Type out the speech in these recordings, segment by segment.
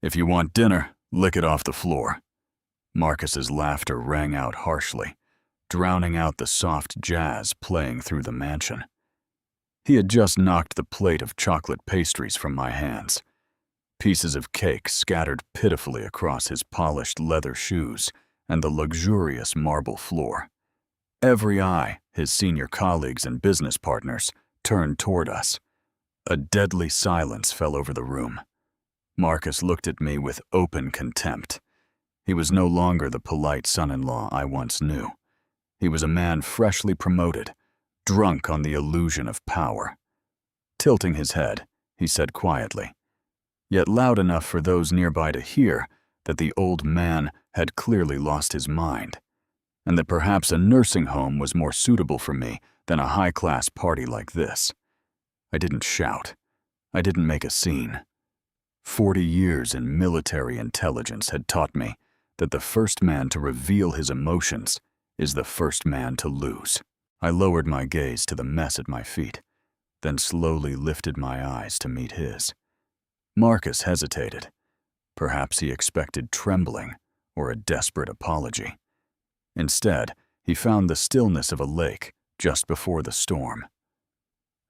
If you want dinner, lick it off the floor. Marcus's laughter rang out harshly, drowning out the soft jazz playing through the mansion. He had just knocked the plate of chocolate pastries from my hands. Pieces of cake scattered pitifully across his polished leather shoes and the luxurious marble floor. Every eye, his senior colleagues and business partners, turned toward us. A deadly silence fell over the room. Marcus looked at me with open contempt. He was no longer the polite son-in-law I once knew. He was a man freshly promoted, drunk on the illusion of power. Tilting his head, he said quietly, yet loud enough for those nearby to hear, that the old man had clearly lost his mind, and that perhaps a nursing home was more suitable for me than a high-class party like this. I didn't shout. I didn't make a scene. 40 years in military intelligence had taught me that the first man to reveal his emotions is the first man to lose. I lowered my gaze to the mess at my feet, then slowly lifted my eyes to meet his. Marcus hesitated. Perhaps he expected trembling or a desperate apology. Instead, he found the stillness of a lake just before the storm.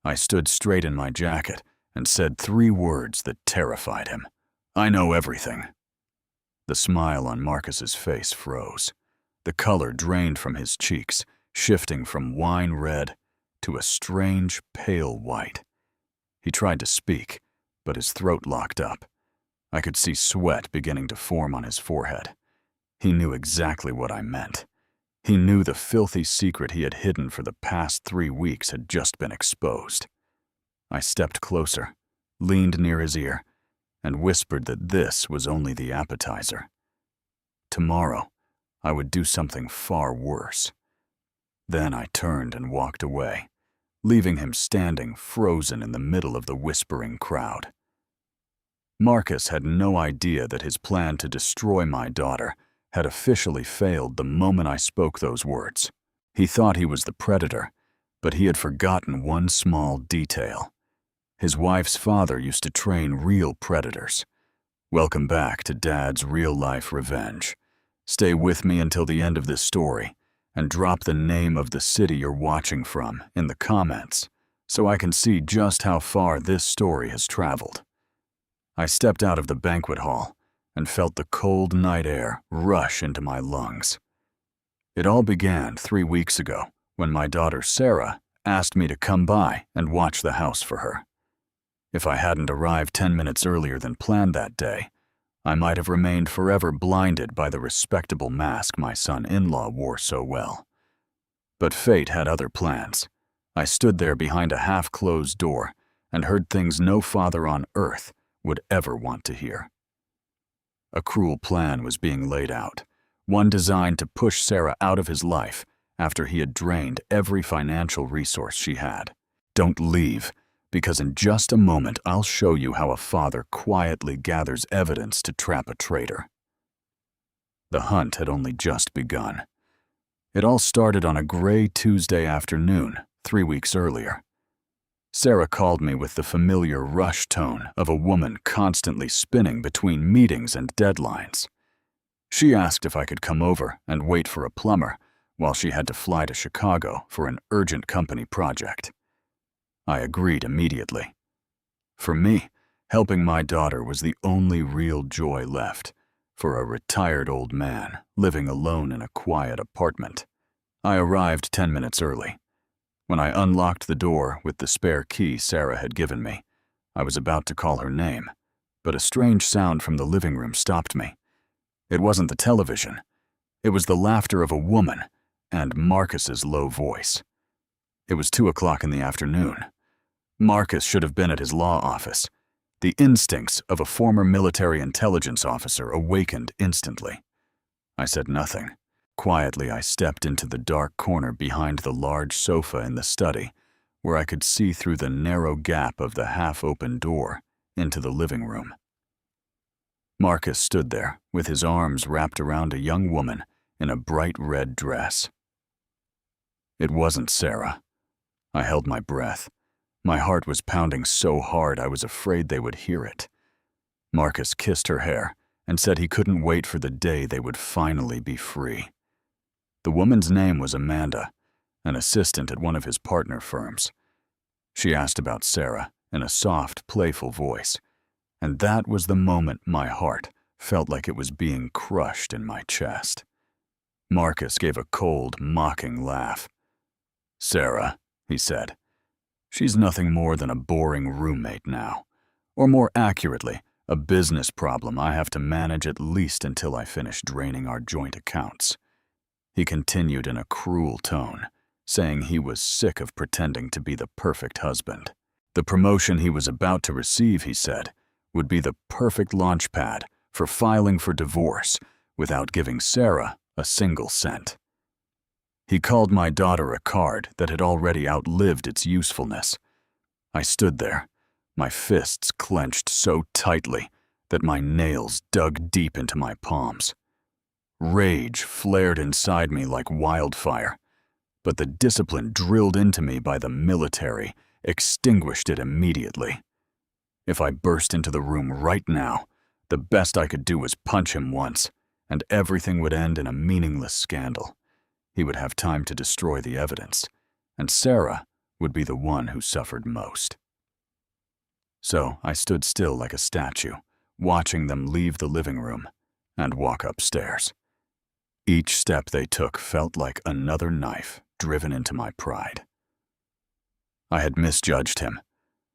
I stood straight in my jacket and said 3 words that terrified him. "I know everything." The smile on Marcus's face froze. The color drained from his cheeks, shifting from wine red to a strange pale white. He tried to speak, but his throat locked up. I could see sweat beginning to form on his forehead. He knew exactly what I meant. He knew the filthy secret he had hidden for the past 3 weeks had just been exposed. I stepped closer, leaned near his ear, and whispered that this was only the appetizer. Tomorrow, I would do something far worse. Then I turned and walked away, leaving him standing frozen in the middle of the whispering crowd. Marcus had no idea that his plan to destroy my daughter had officially failed the moment I spoke those words. He thought he was the predator, but he had forgotten one small detail. His wife's father used to train real predators. Welcome back to Dad's real-life revenge. Stay with me until the end of this story, and drop the name of the city you're watching from in the comments so I can see just how far this story has traveled. I stepped out of the banquet hall and felt the cold night air rush into my lungs. It all began 3 weeks ago when my daughter Sarah asked me to come by and watch the house for her. If I hadn't arrived 10 minutes earlier than planned that day, I might have remained forever blinded by the respectable mask my son-in-law wore so well. But fate had other plans. I stood there behind a half-closed door and heard things no father on earth would ever want to hear. A cruel plan was being laid out, one designed to push Sarah out of his life after he had drained every financial resource she had. Don't leave, because in just a moment I'll show you how a father quietly gathers evidence to trap a traitor. The hunt had only just begun. It all started on a gray Tuesday afternoon, 3 weeks earlier. Sarah called me with the familiar rush tone of a woman constantly spinning between meetings and deadlines. She asked if I could come over and wait for a plumber while she had to fly to Chicago for an urgent company project. I agreed immediately. For me, helping my daughter was the only real joy left for a retired old man living alone in a quiet apartment. I arrived 10 minutes early. When I unlocked the door with the spare key Sarah had given me, I was about to call her name, but a strange sound from the living room stopped me. It wasn't the television. It was the laughter of a woman and Marcus's low voice. It was 2 o'clock in the afternoon. Marcus should have been at his law office. The instincts of a former military intelligence officer awakened instantly. I said nothing. Quietly, I stepped into the dark corner behind the large sofa in the study, where I could see through the narrow gap of the half-open door into the living room. Marcus stood there, with his arms wrapped around a young woman in a bright red dress. It wasn't Sarah. I held my breath. My heart was pounding so hard I was afraid they would hear it. Marcus kissed her hair and said he couldn't wait for the day they would finally be free. The woman's name was Amanda, an assistant at one of his partner firms. She asked about Sarah in a soft, playful voice, and that was the moment my heart felt like it was being crushed in my chest. Marcus gave a cold, mocking laugh. "Sarah," he said, "she's nothing more than a boring roommate now, or more accurately, a business problem I have to manage at least until I finish draining our joint accounts." He continued in a cruel tone, saying he was sick of pretending to be the perfect husband. The promotion he was about to receive, he said, would be the perfect launch pad for filing for divorce without giving Sarah a single cent. He called my daughter a card that had already outlived its usefulness. I stood there, my fists clenched so tightly that my nails dug deep into my palms. Rage flared inside me like wildfire, but the discipline drilled into me by the military extinguished it immediately. If I burst into the room right now, the best I could do was punch him once, and everything would end in a meaningless scandal. He would have time to destroy the evidence, and Sarah would be the one who suffered most. So I stood still like a statue, watching them leave the living room and walk upstairs. Each step they took felt like another knife driven into my pride. I had misjudged him.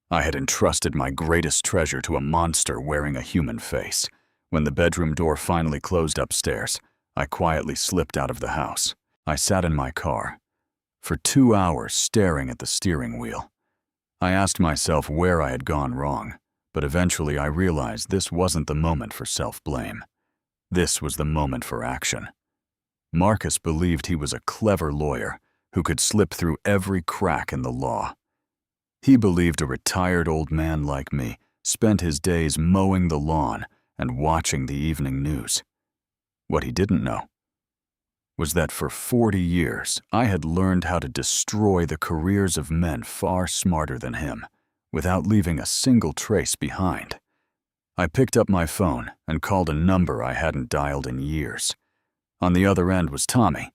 I had entrusted my greatest treasure to a monster wearing a human face. When the bedroom door finally closed upstairs, I quietly slipped out of the house. I sat in my car, for 2 hours staring at the steering wheel. I asked myself where I had gone wrong, but eventually I realized this wasn't the moment for self-blame. This was the moment for action. Marcus believed he was a clever lawyer who could slip through every crack in the law. He believed a retired old man like me spent his days mowing the lawn and watching the evening news. What he didn't know was that for 40 years I had learned how to destroy the careers of men far smarter than him, without leaving a single trace behind. I picked up my phone and called a number I hadn't dialed in years. On the other end was Tommy,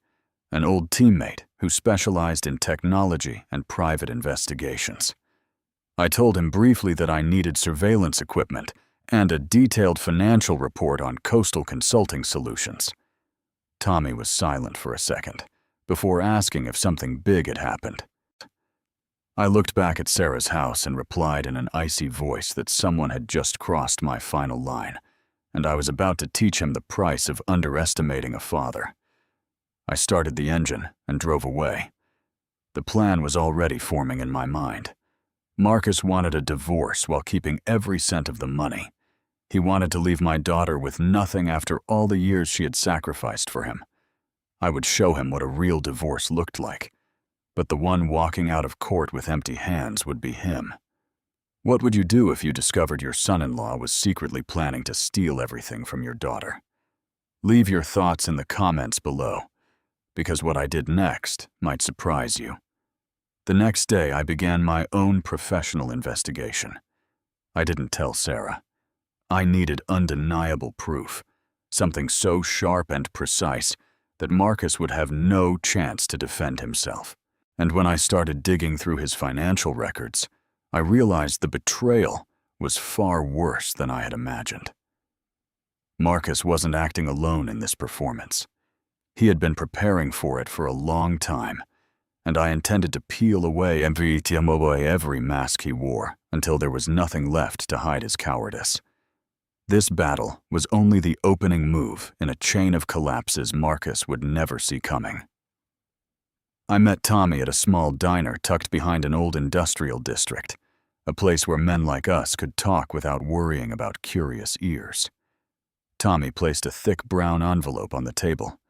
an old teammate who specialized in technology and private investigations. I told him briefly that I needed surveillance equipment and a detailed financial report on coastal consulting solutions. Tommy was silent for a second, before asking if something big had happened. I looked back at Sarah's house and replied in an icy voice that someone had just crossed my final line, and I was about to teach him the price of underestimating a father. I started the engine and drove away. The plan was already forming in my mind. Marcus wanted a divorce while keeping every cent of the money. He wanted to leave my daughter with nothing after all the years she had sacrificed for him. I would show him what a real divorce looked like, but the one walking out of court with empty hands would be him. What would you do if you discovered your son-in-law was secretly planning to steal everything from your daughter? Leave your thoughts in the comments below, because what I did next might surprise you. The next day, I began my own professional investigation. I didn't tell Sarah. I needed undeniable proof, something so sharp and precise that Marcus would have no chance to defend himself. And when I started digging through his financial records, I realized the betrayal was far worse than I had imagined. Marcus wasn't acting alone in this performance. He had been preparing for it for a long time, and I intended to peel away every mask he wore until there was nothing left to hide his cowardice. This battle was only the opening move in a chain of collapses Marcus would never see coming. I met Tommy at a small diner tucked behind an old industrial district, a place where men like us could talk without worrying about curious ears. Tommy placed a thick brown envelope on the table.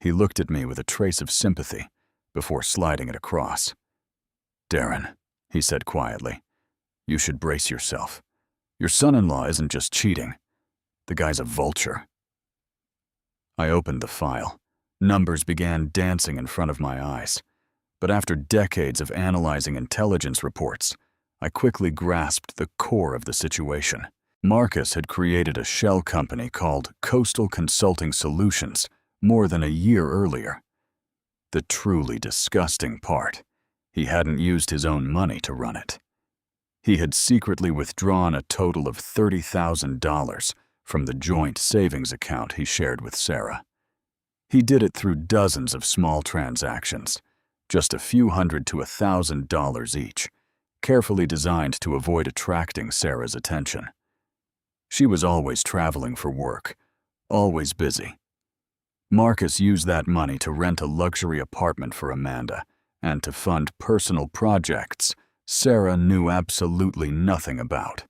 He looked at me with a trace of sympathy before sliding it across. "Darren," he said quietly, "you should brace yourself. Your son-in-law isn't just cheating. The guy's a vulture." I opened the file. Numbers began dancing in front of my eyes. But after decades of analyzing intelligence reports, I quickly grasped the core of the situation. Marcus had created a shell company called Coastal Consulting Solutions more than a year earlier. The truly disgusting part, he hadn't used his own money to run it. He had secretly withdrawn a total of $30,000 from the joint savings account he shared with Sarah. He did it through dozens of small transactions, just a few hundred to $1,000 each, carefully designed to avoid attracting Sarah's attention. She was always traveling for work, always busy. Marcus used that money to rent a luxury apartment for Amanda and to fund personal projects Sarah knew absolutely nothing about.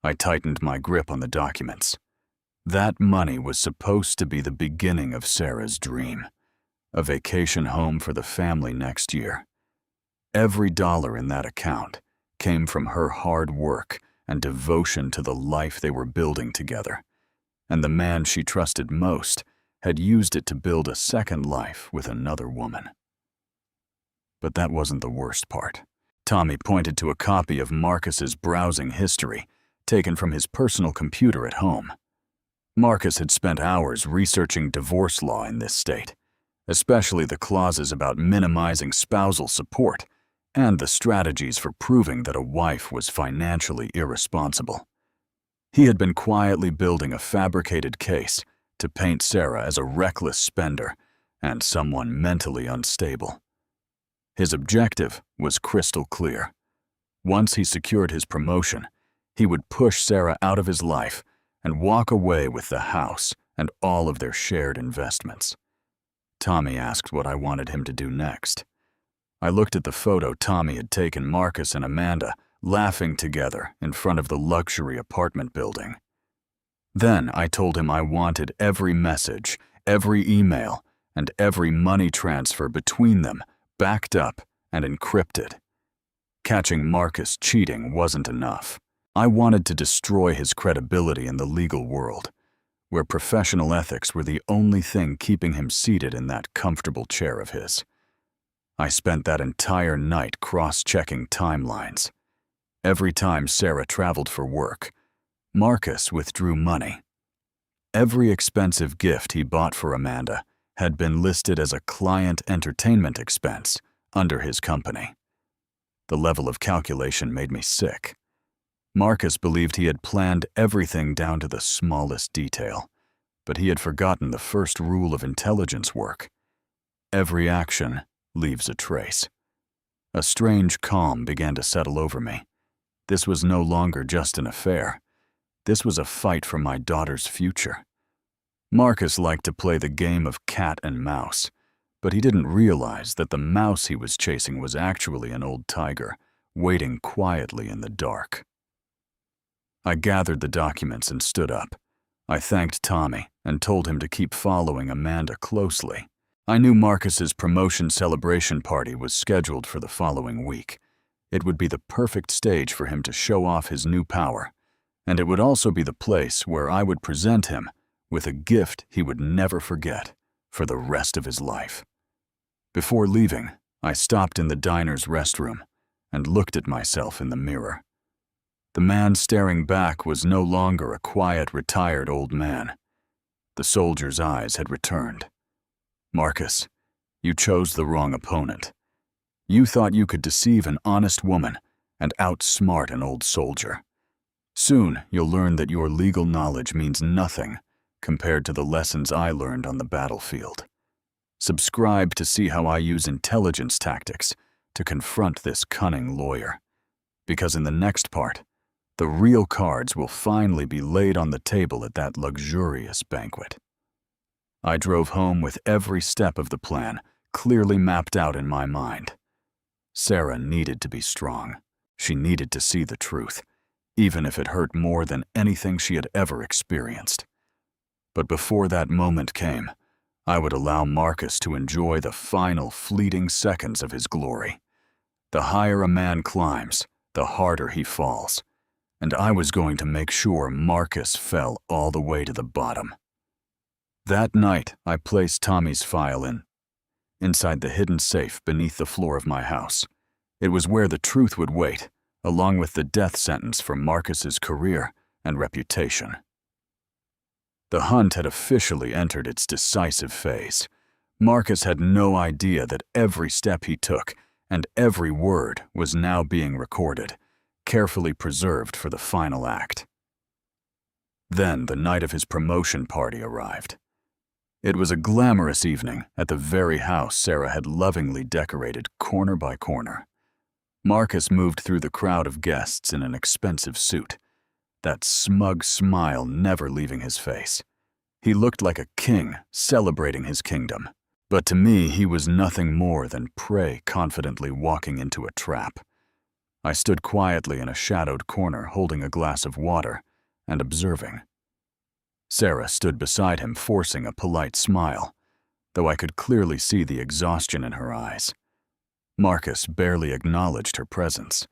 I tightened my grip on the documents. That money was supposed to be the beginning of Sarah's dream, a vacation home for the family next year. Every dollar in that account came from her hard work and devotion to the life they were building together, and the man she trusted most had used it to build a second life with another woman. But that wasn't the worst part. Tommy pointed to a copy of Marcus's browsing history, taken from his personal computer at home. Marcus had spent hours researching divorce law in this state, especially the clauses about minimizing spousal support and the strategies for proving that a wife was financially irresponsible. He had been quietly building a fabricated case to paint Sarah as a reckless spender and someone mentally unstable. His objective was crystal clear. Once he secured his promotion, he would push Sarah out of his life and walk away with the house and all of their shared investments. Tommy asked what I wanted him to do next. I looked at the photo Tommy had taken Marcus and Amanda laughing together in front of the luxury apartment building. Then I told him I wanted every message, every email, and every money transfer between them backed up and encrypted. Catching Marcus cheating wasn't enough. I wanted to destroy his credibility in the legal world, where professional ethics were the only thing keeping him seated in that comfortable chair of his. I spent that entire night cross-checking timelines. Every time Sarah traveled for work, Marcus withdrew money. Every expensive gift he bought for Amanda had been listed as a client entertainment expense under his company. The level of calculation made me sick. Marcus believed he had planned everything down to the smallest detail, but he had forgotten the first rule of intelligence work. Every action leaves a trace. A strange calm began to settle over me. This was no longer just an affair. This was a fight for my daughter's future. Marcus liked to play the game of cat and mouse, but he didn't realize that the mouse he was chasing was actually an old tiger, waiting quietly in the dark. I gathered the documents and stood up. I thanked Tommy and told him to keep following Amanda closely. I knew Marcus's promotion celebration party was scheduled for the following week. It would be the perfect stage for him to show off his new power, and it would also be the place where I would present him with a gift he would never forget for the rest of his life. Before leaving, I stopped in the diner's restroom and looked at myself in the mirror. The man staring back was no longer a quiet, retired old man. The soldier's eyes had returned. Marcus, you chose the wrong opponent. You thought you could deceive an honest woman and outsmart an old soldier. Soon, you'll learn that your legal knowledge means nothing compared to the lessons I learned on the battlefield. Subscribe to see how I use intelligence tactics to confront this cunning lawyer. Because in the next part, the real cards will finally be laid on the table at that luxurious banquet. I drove home with every step of the plan clearly mapped out in my mind. Sarah needed to be strong. She needed to see the truth, even if it hurt more than anything she had ever experienced. But before that moment came, I would allow Marcus to enjoy the final fleeting seconds of his glory. The higher a man climbs, the harder he falls, and I was going to make sure Marcus fell all the way to the bottom. That night, I placed Tommy's file inside the hidden safe beneath the floor of my house. It was where the truth would wait, along with the death sentence for Marcus's career and reputation. The hunt had officially entered its decisive phase. Marcus had no idea that every step he took and every word was now being recorded, carefully preserved for the final act. Then the night of his promotion party arrived. It was a glamorous evening at the very house Sarah had lovingly decorated corner by corner. Marcus moved through the crowd of guests in an expensive suit, that smug smile never leaving his face. He looked like a king celebrating his kingdom. But to me, he was nothing more than prey confidently walking into a trap. I stood quietly in a shadowed corner holding a glass of water and observing. Sarah stood beside him forcing a polite smile, though I could clearly see the exhaustion in her eyes. Marcus barely acknowledged her presence.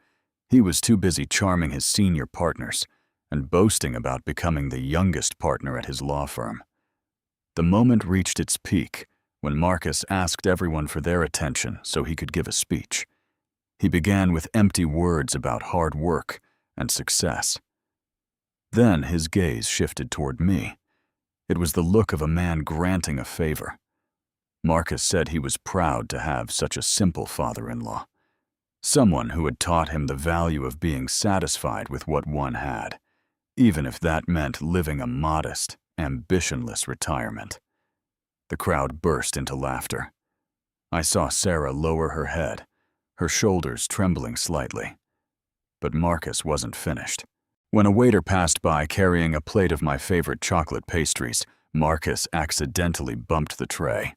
He was too busy charming his senior partners and boasting about becoming the youngest partner at his law firm. The moment reached its peak when Marcus asked everyone for their attention so he could give a speech. He began with empty words about hard work and success. Then his gaze shifted toward me. It was the look of a man granting a favor. Marcus said he was proud to have such a simple father-in-law, someone who had taught him the value of being satisfied with what one had, even if that meant living a modest, ambitionless retirement. The crowd burst into laughter. I saw Sarah lower her head, her shoulders trembling slightly. But Marcus wasn't finished. When a waiter passed by carrying a plate of my favorite chocolate pastries, Marcus accidentally bumped the tray.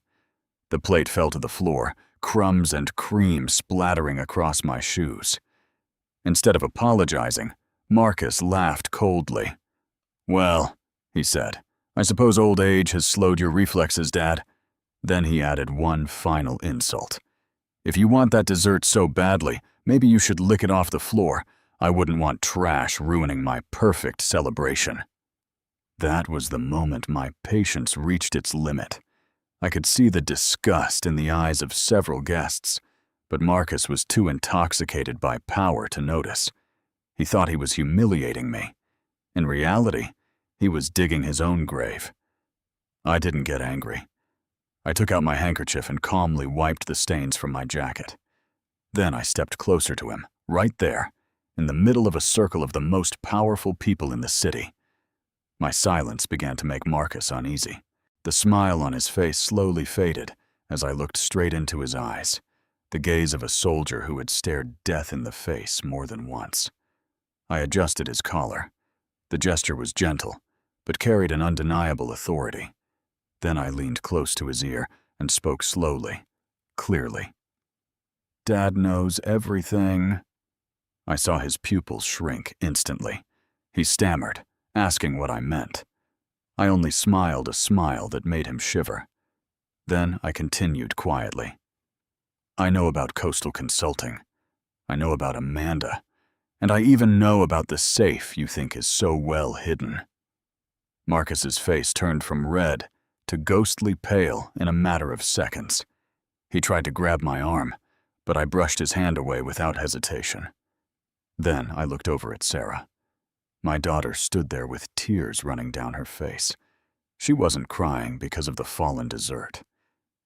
The plate fell to the floor, crumbs and cream splattering across my shoes. Instead of apologizing, Marcus laughed coldly. "Well," he said, "I suppose old age has slowed your reflexes, Dad." Then he added one final insult. "If you want that dessert so badly, maybe you should lick it off the floor. I wouldn't want trash ruining my perfect celebration." That was the moment my patience reached its limit. I could see the disgust in the eyes of several guests, but Marcus was too intoxicated by power to notice. He thought he was humiliating me. In reality, he was digging his own grave. I didn't get angry. I took out my handkerchief and calmly wiped the stains from my jacket. Then I stepped closer to him, right there, in the middle of a circle of the most powerful people in the city. My silence began to make Marcus uneasy. The smile on his face slowly faded as I looked straight into his eyes, the gaze of a soldier who had stared death in the face more than once. I adjusted his collar. The gesture was gentle, but carried an undeniable authority. Then I leaned close to his ear and spoke slowly, clearly. "Dad knows everything." I saw his pupils shrink instantly. He stammered, asking what I meant. I only smiled a smile that made him shiver. Then I continued quietly. "I know about Coastal Consulting. I know about Amanda. And I even know about the safe you think is so well hidden." Marcus's face turned from red to ghostly pale in a matter of seconds. He tried to grab my arm, but I brushed his hand away without hesitation. Then I looked over at Sarah. My daughter stood there with tears running down her face. She wasn't crying because of the fallen dessert.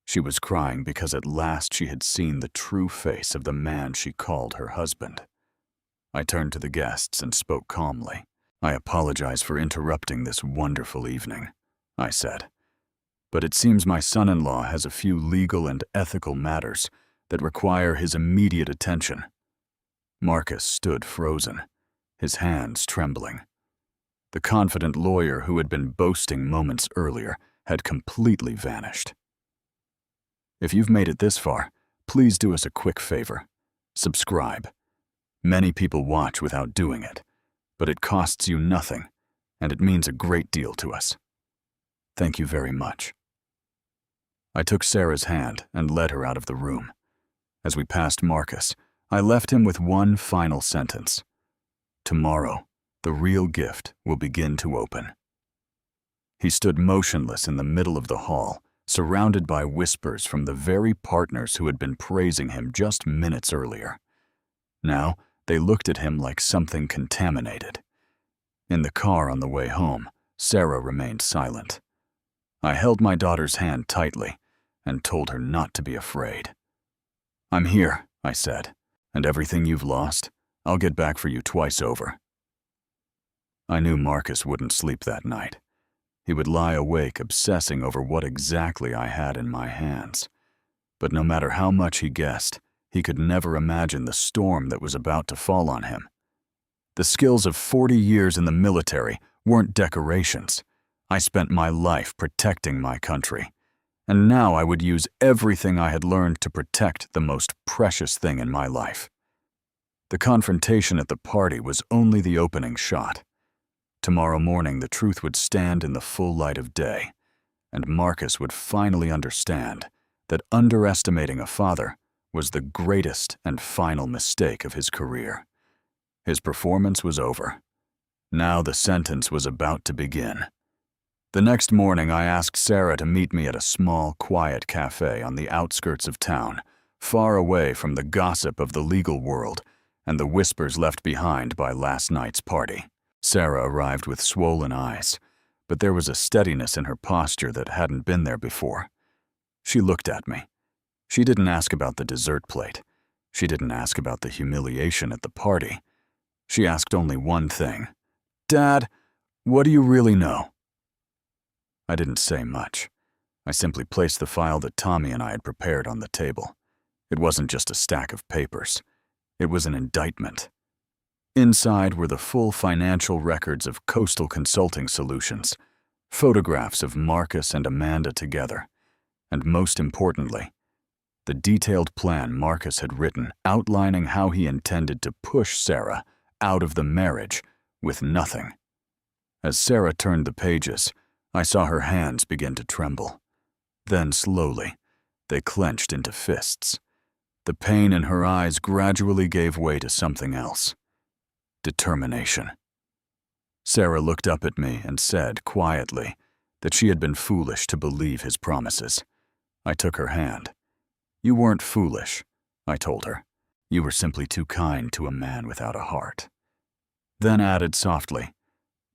She was crying because at last she had seen the true face of the man she called her husband. I turned to the guests and spoke calmly. "I apologize for interrupting this wonderful evening," I said. "But it seems my son-in-law has a few legal and ethical matters that require his immediate attention." Marcus stood frozen, his hands trembling. The confident lawyer who had been boasting moments earlier had completely vanished. If you've made it this far, please do us a quick favor. Subscribe. Many people watch without doing it, but it costs you nothing, and it means a great deal to us. Thank you very much. I took Sarah's hand and led her out of the room. As we passed Marcus, I left him with one final sentence. Tomorrow, the real gift will begin to open. He stood motionless in the middle of the hall, surrounded by whispers from the very partners who had been praising him just minutes earlier. Now, they looked at him like something contaminated. In the car on the way home, Sarah remained silent. I held my daughter's hand tightly and told her not to be afraid. "I'm here," I said, "and everything you've lost, I'll get back for you twice over." I knew Marcus wouldn't sleep that night. He would lie awake obsessing over what exactly I had in my hands. But no matter how much he guessed, he could never imagine the storm that was about to fall on him. The skills of 40 years in the military weren't decorations. I spent my life protecting my country, and now I would use everything I had learned to protect the most precious thing in my life. The confrontation at the party was only the opening shot. Tomorrow morning, the truth would stand in the full light of day, and Marcus would finally understand that underestimating a father was the greatest and final mistake of his career. His performance was over. Now the sentence was about to begin. The next morning, I asked Sarah to meet me at a small, quiet cafe on the outskirts of town, far away from the gossip of the legal world and the whispers left behind by last night's party. Sarah arrived with swollen eyes, but there was a steadiness in her posture that hadn't been there before. She looked at me. She didn't ask about the dessert plate. She didn't ask about the humiliation at the party. She asked only one thing. "Dad, what do you really know?" I didn't say much. I simply placed the file that Tommy and I had prepared on the table. It wasn't just a stack of papers. It was an indictment. Inside were the full financial records of Coastal Consulting Solutions, photographs of Marcus and Amanda together, and most importantly, the detailed plan Marcus had written outlining how he intended to push Sarah out of the marriage with nothing. As Sarah turned the pages, I saw her hands begin to tremble. Then slowly, they clenched into fists. The pain in her eyes gradually gave way to something else. Determination. Sarah looked up at me and said quietly that she had been foolish to believe his promises. I took her hand. "You weren't foolish," I told her. "You were simply too kind to a man without a heart." Then added softly,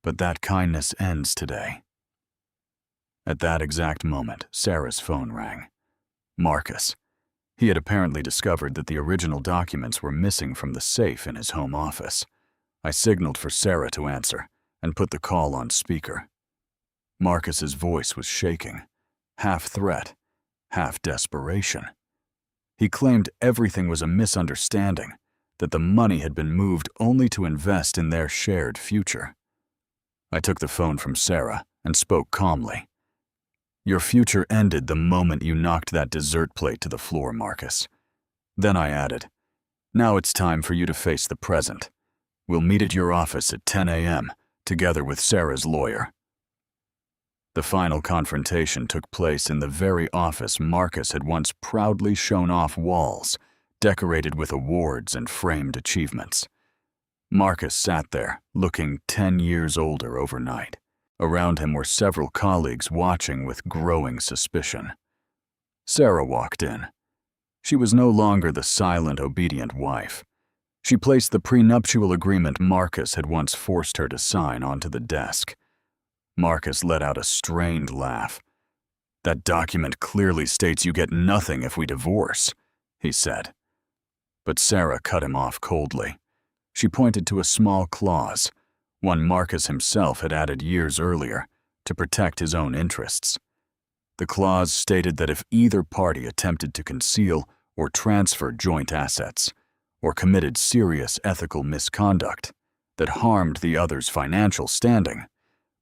"But that kindness ends today." At that exact moment, Sarah's phone rang. Marcus. He had apparently discovered that the original documents were missing from the safe in his home office. I signaled for Sarah to answer and put the call on speaker. Marcus's voice was shaking, half threat, half desperation. He claimed everything was a misunderstanding, that the money had been moved only to invest in their shared future. I took the phone from Sarah and spoke calmly. "Your future ended the moment you knocked that dessert plate to the floor, Marcus." Then I added, "Now it's time for you to face the present. We'll meet at your office at 10 a.m., together with Sarah's lawyer." The final confrontation took place in the very office Marcus had once proudly shown off walls, decorated with awards and framed achievements. Marcus sat there, looking 10 years older overnight. Around him were several colleagues watching with growing suspicion. Sarah walked in. She was no longer the silent, obedient wife. She placed the prenuptial agreement Marcus had once forced her to sign onto the desk. Marcus let out a strained laugh. "That document clearly states you get nothing if we divorce," he said. But Sarah cut him off coldly. She pointed to a small clause, one Marcus himself had added years earlier, to protect his own interests. The clause stated that if either party attempted to conceal or transfer joint assets, or committed serious ethical misconduct that harmed the other's financial standing,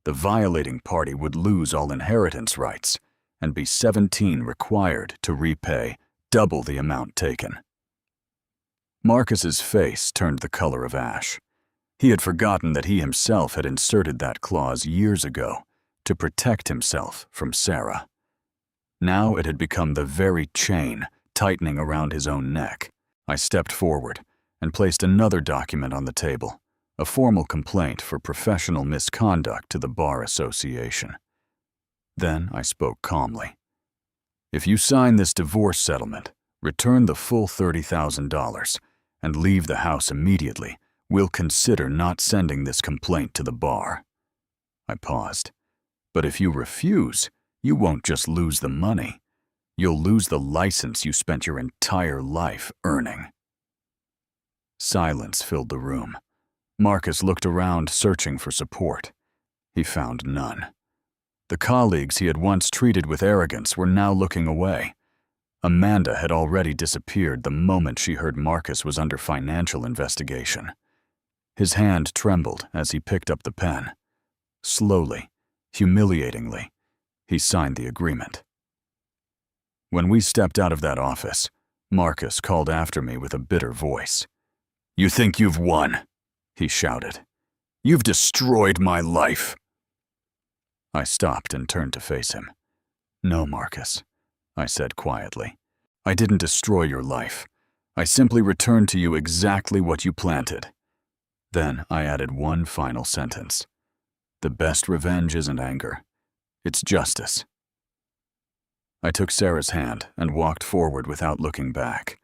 the violating party would lose all inheritance rights and be 17 required to repay double the amount taken. Marcus's face turned the color of ash. He had forgotten that he himself had inserted that clause years ago to protect himself from Sarah. Now it had become the very chain tightening around his own neck. I stepped forward and placed another document on the table, a formal complaint for professional misconduct to the Bar Association. Then I spoke calmly. "If you sign this divorce settlement, return the full $30,000 and leave the house immediately we'll consider not sending this complaint to the bar." I paused. "But if you refuse, you won't just lose the money. You'll lose the license you spent your entire life earning." Silence filled the room. Marcus looked around, searching for support. He found none. The colleagues he had once treated with arrogance were now looking away. Amanda had already disappeared the moment she heard Marcus was under financial investigation. His hand trembled as he picked up the pen. Slowly, humiliatingly, he signed the agreement. When we stepped out of that office, Marcus called after me with a bitter voice. "You think you've won?" he shouted. "You've destroyed my life." I stopped and turned to face him. "No, Marcus," I said quietly. "I didn't destroy your life. I simply returned to you exactly what you planted." Then I added one final sentence. "The best revenge isn't anger. It's justice." I took Sarah's hand and walked forward without looking back.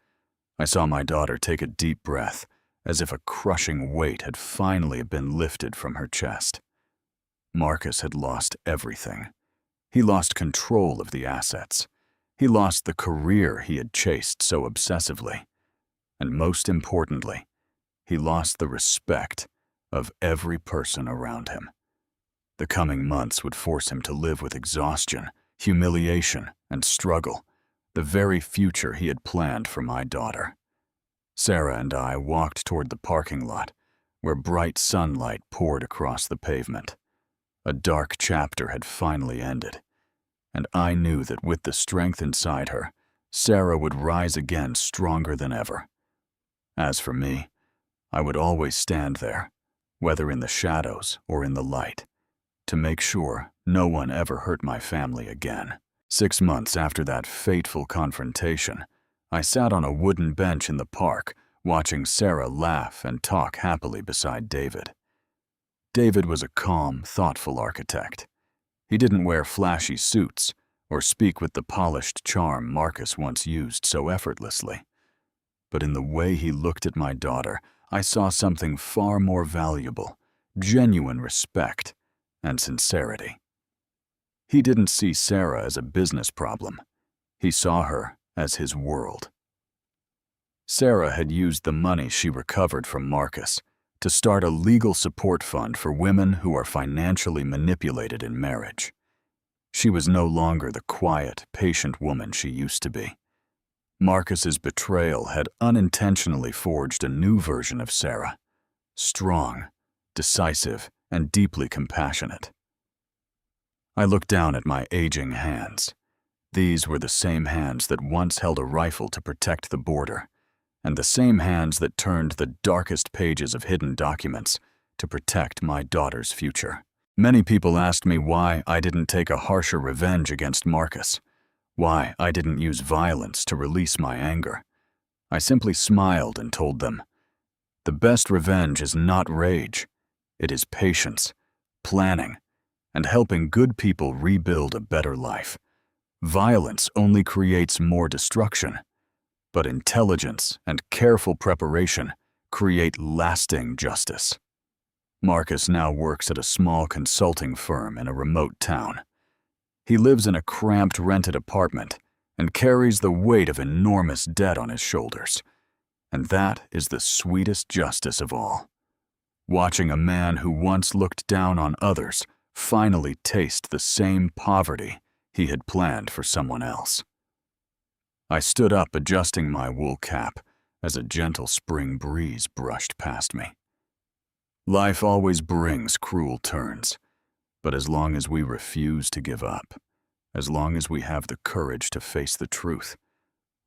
I saw my daughter take a deep breath, as if a crushing weight had finally been lifted from her chest. Marcus had lost everything. He lost control of the assets. He lost the career he had chased so obsessively. And most importantly, he lost the respect of every person around him. The coming months would force him to live with exhaustion, humiliation, and struggle, the very future he had planned for my daughter. Sarah and I walked toward the parking lot, where bright sunlight poured across the pavement. A dark chapter had finally ended, and I knew that with the strength inside her, Sarah would rise again stronger than ever. As for me, I would always stand there, whether in the shadows or in the light, to make sure no one ever hurt my family again. 6 months after that fateful confrontation, I sat on a wooden bench in the park, watching Sarah laugh and talk happily beside David. David was a calm, thoughtful architect. He didn't wear flashy suits or speak with the polished charm Marcus once used so effortlessly. But in the way he looked at my daughter, I saw something far more valuable, genuine respect and sincerity. He didn't see Sarah as a business problem. He saw her as his world. Sarah had used the money she recovered from Marcus to start a legal support fund for women who are financially manipulated in marriage. She was no longer the quiet, patient woman she used to be. Marcus's betrayal had unintentionally forged a new version of Sarah, strong, decisive, and deeply compassionate. I looked down at my aging hands. These were the same hands that once held a rifle to protect the border, and the same hands that turned the darkest pages of hidden documents to protect my daughter's future. Many people asked me why I didn't take a harsher revenge against Marcus, why I didn't use violence to release my anger. I simply smiled and told them, "The best revenge is not rage. It is patience, planning, and helping good people rebuild a better life. Violence only creates more destruction, but intelligence and careful preparation create lasting justice." Marcus now works at a small consulting firm in a remote town. He lives in a cramped rented apartment and carries the weight of enormous debt on his shoulders. And that is the sweetest justice of all. Watching a man who once looked down on others finally taste the same poverty he had planned for someone else. I stood up, adjusting my wool cap, as a gentle spring breeze brushed past me. Life always brings cruel turns, but as long as we refuse to give up, as long as we have the courage to face the truth,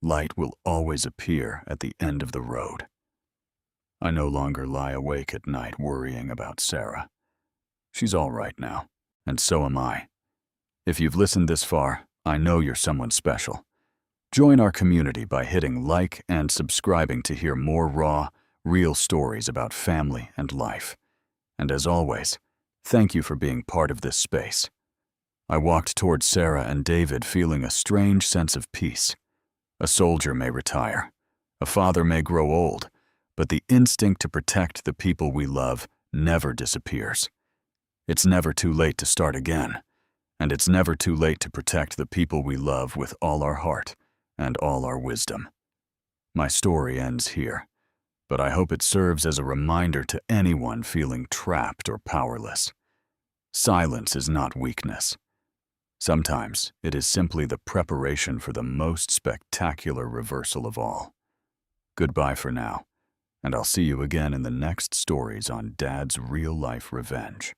light will always appear at the end of the road. I no longer lie awake at night worrying about Sarah. She's all right now, and so am I. If you've listened this far, I know you're someone special. Join our community by hitting like and subscribing to hear more raw, real stories about family and life. And as always, thank you for being part of this space. I walked towards Sarah and David feeling a strange sense of peace. A soldier may retire. A father may grow old. But the instinct to protect the people we love never disappears. It's never too late to start again, and it's never too late to protect the people we love with all our heart and all our wisdom. My story ends here, but I hope it serves as a reminder to anyone feeling trapped or powerless. Silence is not weakness. Sometimes it is simply the preparation for the most spectacular reversal of all. Goodbye for now, and I'll see you again in the next stories on Dad's real-life revenge.